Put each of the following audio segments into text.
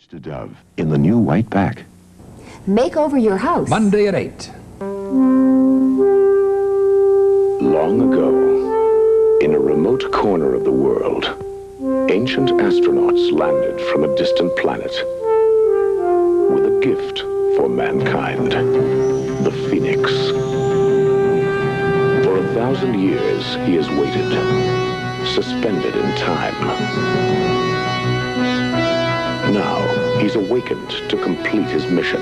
Mr. Dove in the new white pack. Make over your house. Monday at 8. Long ago, in a remote corner of the world, ancient astronauts landed from a distant planet with a gift for mankind, the Phoenix. For 1,000 years, he has waited, suspended in time. Now, he's awakened to complete his mission.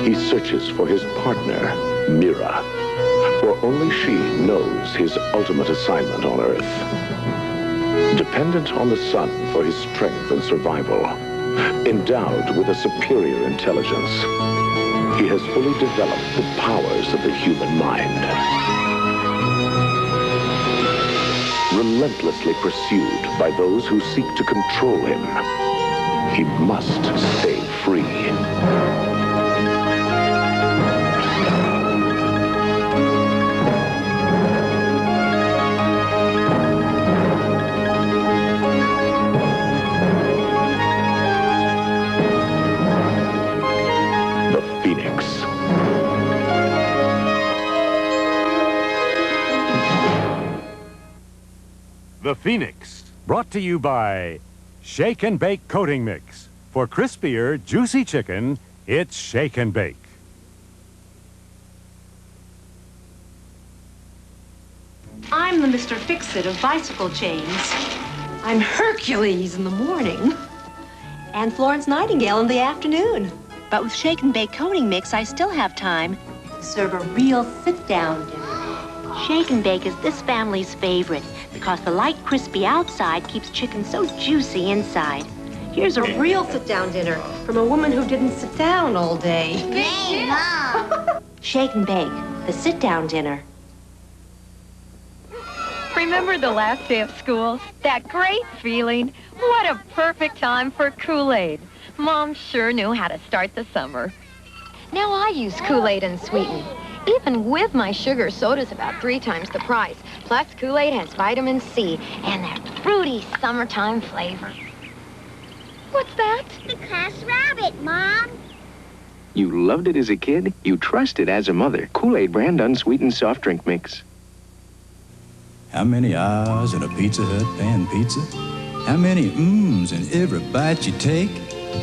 He searches for his partner, Mira, for only she knows his ultimate assignment on Earth. Dependent on the sun for his strength and survival, endowed with a superior intelligence, he has fully developed the powers of the human mind. Relentlessly pursued by those who seek to control him, he must stay free. The Phoenix. The Phoenix, brought to you by Shake and Bake Coating Mix. For crispier, juicy chicken, it's Shake and Bake. I'm the Mr. Fix-It of bicycle chains. I'm Hercules in the morning. And Florence Nightingale in the afternoon. But with Shake and Bake Coating Mix, I still have time to serve a real sit-down dinner. Shake and Bake is this family's favorite because the light, crispy outside keeps chicken so juicy inside. Here's a real sit-down dinner from a woman who didn't sit down all day. Hey, Mom! Shake and Bake, the sit-down dinner. Remember the last day of school? That great feeling? What a perfect time for Kool-Aid. Mom sure knew how to start the summer. Now I use Kool-Aid and sweeten. Even with my sugar, soda's about 3 times the price. Plus, Kool-Aid has vitamin C and that fruity summertime flavor. What's that? The Class Rabbit, Mom. You loved it as a kid. You trust it as a mother. Kool-Aid brand unsweetened soft drink mix. How many R's in a Pizza Hut pan pizza? How many mms in every bite you take?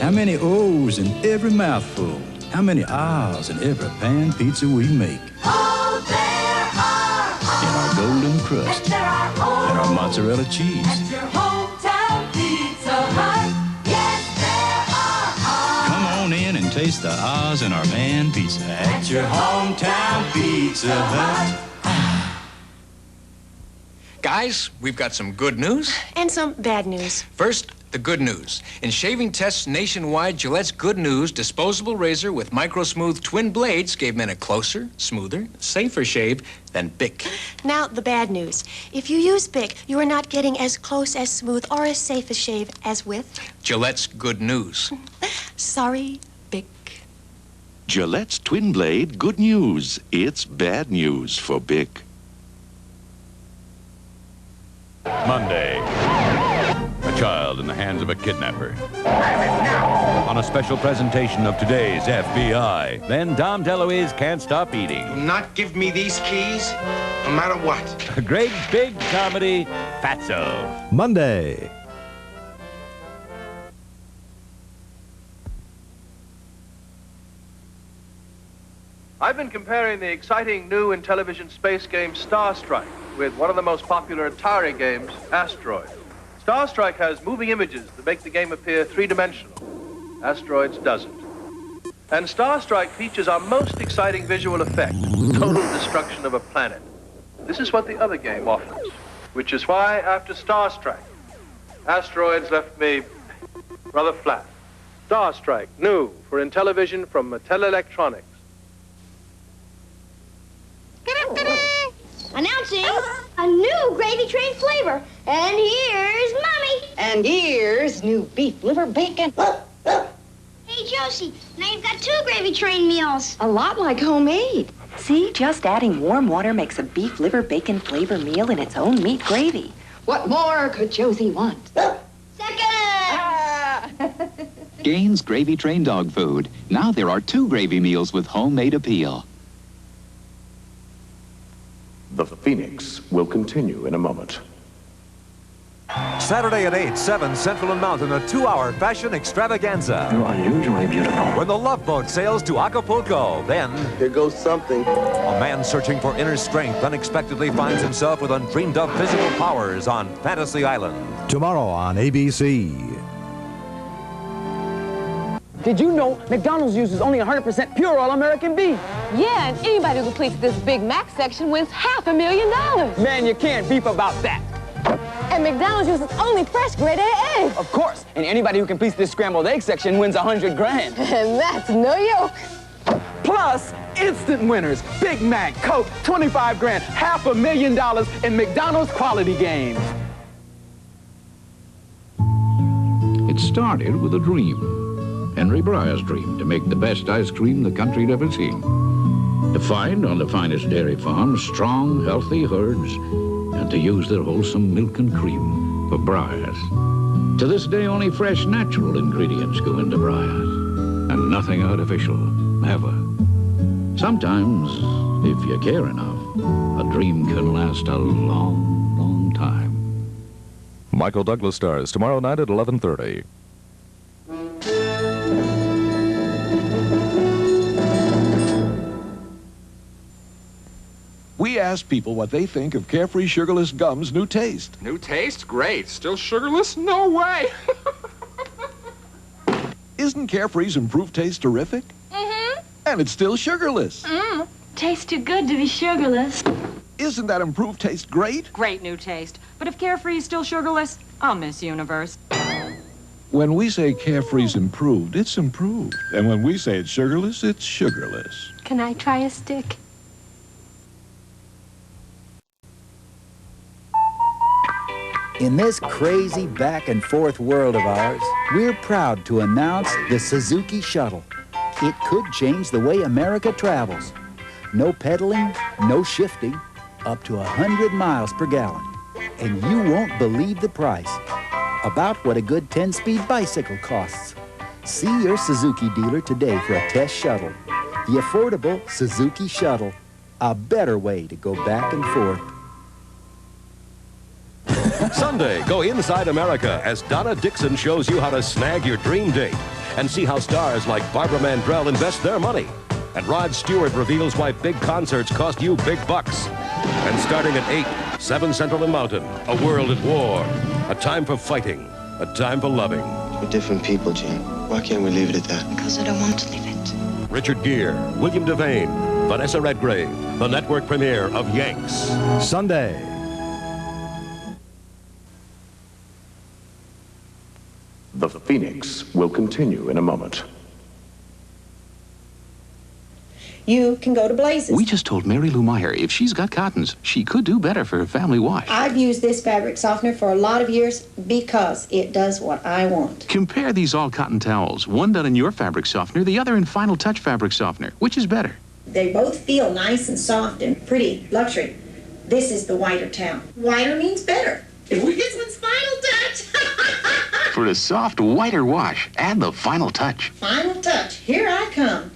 How many O's in every mouthful? How many R's in every pan pizza we make? Oh, there are in our golden crust, there are and our mozzarella cheese. At your hometown Pizza Hut, yes, there are Come on in and taste the R's in our pan pizza at your hometown Pizza Hut. Guys, we've got some good news. And some bad news. First, the good news. In shaving tests nationwide, Gillette's Good News disposable razor with micro-smooth twin blades gave men a closer, smoother, safer shave than Bic. Now, the bad news. If you use Bic, you are not getting as close, as smooth, or as safe a shave as with Gillette's Good News. Sorry, Bic. Gillette's Twin Blade Good News. It's bad news for Bic. Monday. A child in the hands of a kidnapper. On a special presentation of today's FBI. Then Dom DeLuise can't stop eating. Do not give me these keys, no matter what. A great big comedy, Fatso. Monday. I've been comparing the exciting new Intellivision space game Star Strike with one of the most popular Atari games, Asteroid. Star Strike has moving images that make the game appear three-dimensional. Asteroids doesn't. And Star Strike features our most exciting visual effect, total destruction of a planet. This is what the other game offers, which is why, after Star Strike, Asteroids left me rather flat. Star Strike, new for Intellivision from Mattel Electronics. Announcing a new gravy train flavor. And here's Mommy. And here's new beef liver bacon. Hey, Josie, now you've got 2 gravy train meals. A lot like homemade. See, just adding warm water makes a beef liver bacon flavor meal in its own meat gravy. What more could Josie want? Second! Gaines Gravy Train dog food. Now there are 2 gravy meals with homemade appeal. The Phoenix will continue in a moment. Saturday at 8, 7 Central and Mountain, a 2-hour fashion extravaganza. You're unusually beautiful. When the Love Boat sails to Acapulco, then... Here goes something. A man searching for inner strength unexpectedly finds himself with undreamed-of physical powers on Fantasy Island. Tomorrow on ABC. Did you know McDonald's uses only 100% pure all-American beef? Yeah, and anybody who completes this Big Mac section wins $500,000. Man, you can't beef about that. And McDonald's uses only fresh grade A eggs. Of course, and anybody who completes this scrambled egg section wins $100 grand. And that's no yoke. Plus, instant winners, Big Mac, Coke, 25 grand, $500,000 in McDonald's quality games. It started with a dream. Henry Breyer's dream to make the best ice cream the country'd ever seen. To find on the finest dairy farms strong, healthy herds, and to use their wholesome milk and cream for Breyers. To this day, only fresh, natural ingredients go into Breyers, and nothing artificial, never. Sometimes, if you care enough, a dream can last a long, long time. Michael Douglas stars tomorrow night at 11:30. We asked people what they think of Carefree Sugarless Gum's new taste. New taste? Great. Still sugarless? No way. Isn't Carefree's improved taste terrific? Mm-hmm. And it's still sugarless. Tastes too good to be sugarless. Isn't that improved taste great? Great new taste. But if Carefree is still sugarless, I'll miss Universe. When we say Carefree's improved, it's improved. And when we say it's sugarless, it's sugarless. Can I try a stick? In this crazy back and forth world of ours, we're proud to announce the Suzuki Shuttle. It could change the way America travels. No pedaling, no shifting, up to 100 miles per gallon. And you won't believe the price. About what a good 10-speed bicycle costs. See your Suzuki dealer today for a test shuttle. The affordable Suzuki Shuttle. A better way to go back and forth. Sunday, go inside America as Donna Dixon shows you how to snag your dream date and see how stars like Barbara Mandrell invest their money. And Rod Stewart reveals why big concerts cost you big bucks. And starting at 8, 7 Central and Mountain, a world at war, a time for fighting, a time for loving. We're different people, Gene. Why can't we leave it at that? Because I don't want to leave it. Richard Gere, William Devane, Vanessa Redgrave, the network premiere of Yanks. Sunday. The Phoenix will continue in a moment. You can go to Blazes. We just told Mary Lou Meyer if she's got cottons, she could do better for her family wash. I've used this fabric softener for a lot of years because it does what I want. Compare these all-cotton towels. One done in your fabric softener, the other in Final Touch fabric softener. Which is better? They both feel nice and soft and pretty luxury. This is the whiter towel. Whiter means better. This one's Final Touch. For a soft, whiter wash, add the Final Touch. Final Touch. Here I come.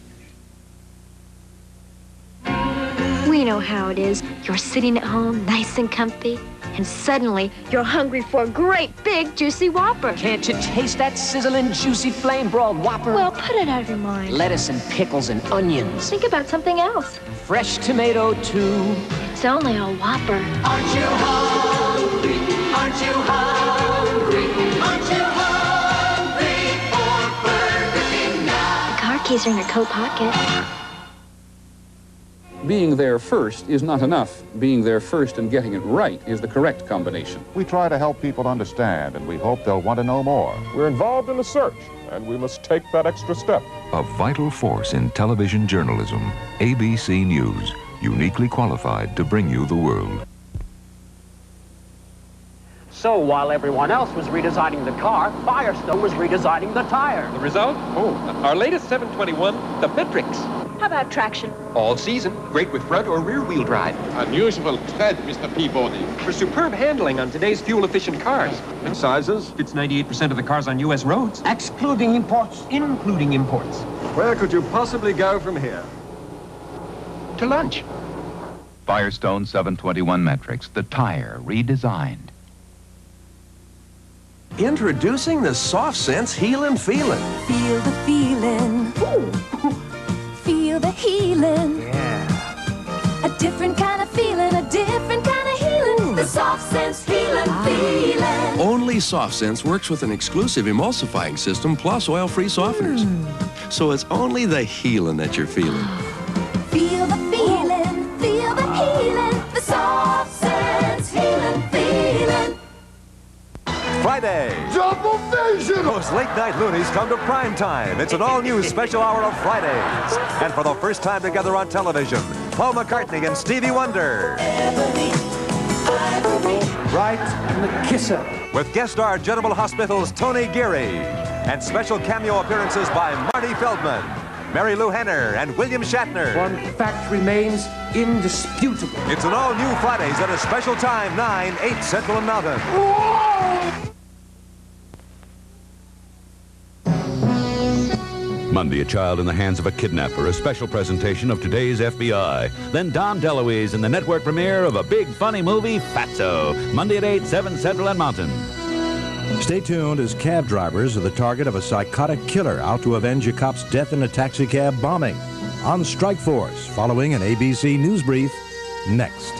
We know how it is. You're sitting at home, nice and comfy, and suddenly you're hungry for a great big juicy Whopper. Can't you taste that sizzling, juicy, flame-broiled Whopper? Well, put it out of your mind. Lettuce and pickles and onions. Think about something else. Fresh tomato, too. It's only a Whopper. Aren't you hungry? Aren't you hungry? Aren't you hungry for Burger King now? The car keys are in your coat pocket. Being there first is not enough. Being there first and getting it right is the correct combination. We try to help people understand, and we hope they'll want to know more. We're involved in a search, and we must take that extra step. A vital force in television journalism, ABC News, uniquely qualified to bring you the world. So while everyone else was redesigning the car, Firestone was redesigning the tire. The result? Oh, our latest 721, the Matrix. How about traction? All season. Great with front or rear wheel drive. Unusual tread, Mr. Peabody. For superb handling on today's fuel-efficient cars. And sizes? Fits 98% of the cars on U.S. roads. Excluding imports. Including imports. Where could you possibly go from here? To lunch. Firestone 721 metrics, the tire redesigned. Introducing the Soft Sense Healin' Feelin'. Feel the feeling. Feel the healing. Yeah. A different kind of feeling, a different kind of healing. The Soft Sense Healing Feeling. Only Soft Sense works with an exclusive emulsifying system plus oil-free softeners. So it's only the healing that you're feeling. Feel the feeling, feel the healing. The Soft Sense Healing Feeling. Friday. Double vision! Those late-night loonies come to prime time. It's an all-new special hour of Fridays. And for the first time together on television, Paul McCartney and Stevie Wonder. Right and the Kisser. With guest star General Hospital's Tony Geary. And special cameo appearances by Marty Feldman, Mary Lou Henner, and William Shatner. One fact remains indisputable. It's an all-new Fridays at a special time, 9, 8 Central and Mountain. Monday, a child in the hands of a kidnapper, a special presentation of today's FBI. Then Don DeLuise in the network premiere of a big funny movie, Fatso. Monday at 8, 7 Central and Mountain. Stay tuned as cab drivers are the target of a psychotic killer out to avenge a cop's death in a taxicab bombing. On Strike Force, following an ABC News Brief, next.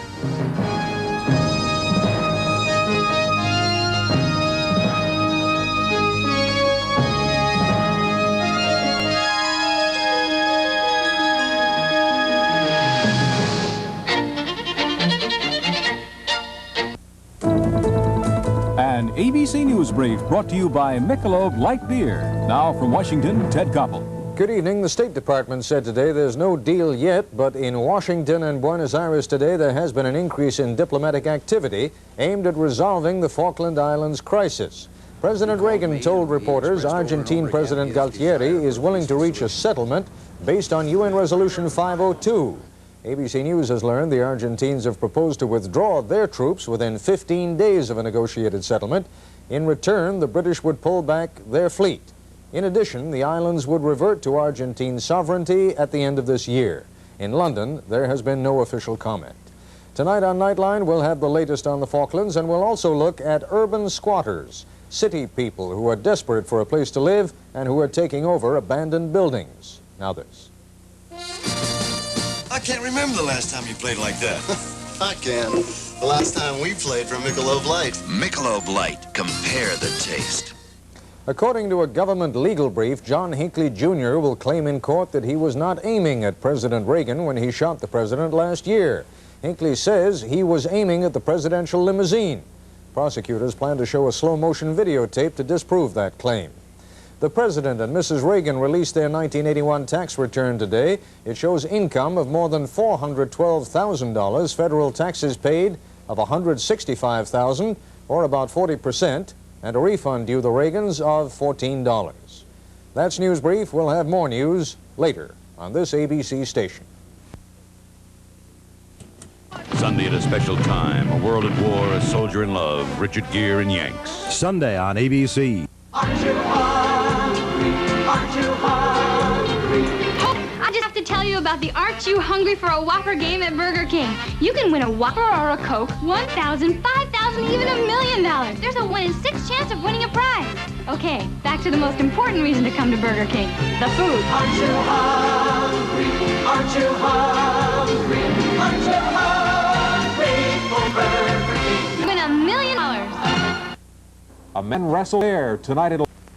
An ABC News Brief brought to you by Michelob Light Beer. Now from Washington, Ted Koppel. Good evening. The State Department said today there's no deal yet, but in Washington and Buenos Aires today there has been an increase in diplomatic activity aimed at resolving the Falkland Islands crisis. President Reagan told reporters Argentine President Galtieri is willing to reach a settlement based on UN Resolution 502. ABC News has learned the Argentines have proposed to withdraw their troops within 15 days of a negotiated settlement. In return, the British would pull back their fleet. In addition, the islands would revert to Argentine sovereignty at the end of this year. In London, there has been no official comment. Tonight on Nightline, we'll have the latest on the Falklands, and we'll also look at urban squatters, city people who are desperate for a place to live and who are taking over abandoned buildings. Now this. I can't remember the last time you played like that. I can. The last time we played from Michelob Light. Michelob Light. Compare the taste. According to a government legal brief, John Hinckley Jr. will claim in court that he was not aiming at President Reagan when he shot the president last year. Hinckley says he was aiming at the presidential limousine. Prosecutors plan to show a slow-motion videotape to disprove that claim. The President and Mrs. Reagan released their 1981 tax return today. It shows income of more than $412,000, federal taxes paid of $165,000, or about 40%, and a refund due the Reagans of $14. That's News Brief. We'll have more news later on this ABC station. Sunday at a special time, a world at war, a soldier in love, Richard Gere and Yanks. Sunday on ABC. Aren't you hungry? Aren't you hungry? I just have to tell you about the Aren't You Hungry for a Whopper game at Burger King. You can win a Whopper or a Coke, $1,000, $5,000, even $1 million. There's a 1 in 6 chance of winning a prize. Okay, back to the most important reason to come to Burger King, the food. Aren't you hungry? Aren't you hungry? Aren't you hungry for Burger King? Win $1 million. A men wrestle there tonight at